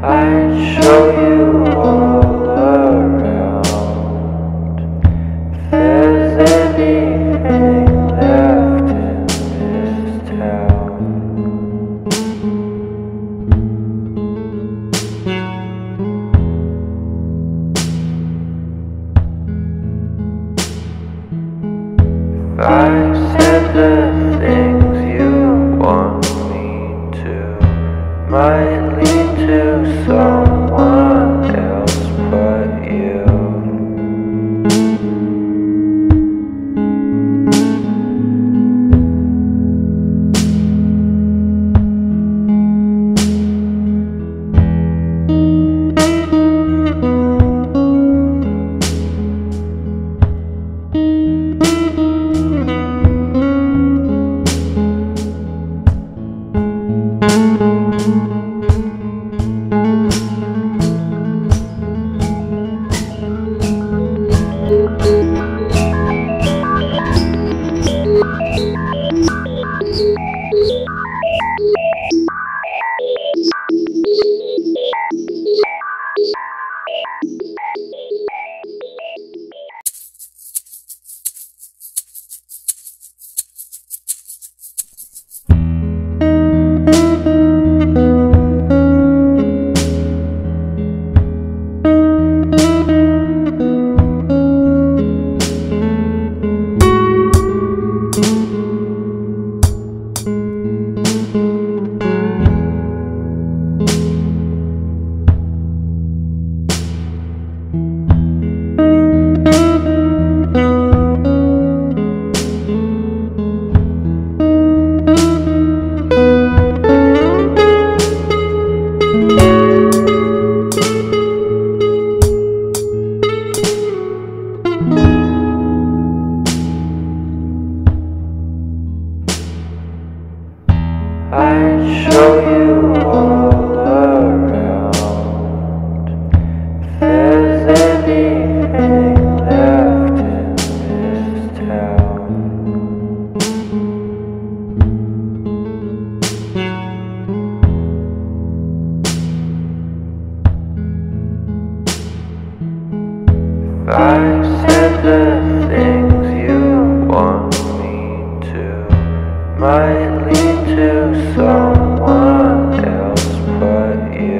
I'd show you all around. If there's anything left in this town, if I said the things you want me to, might lead to someone else but you. I'd show you all around. If there's anything left in this town, if I said the things you want me to, might lead to someone else but you.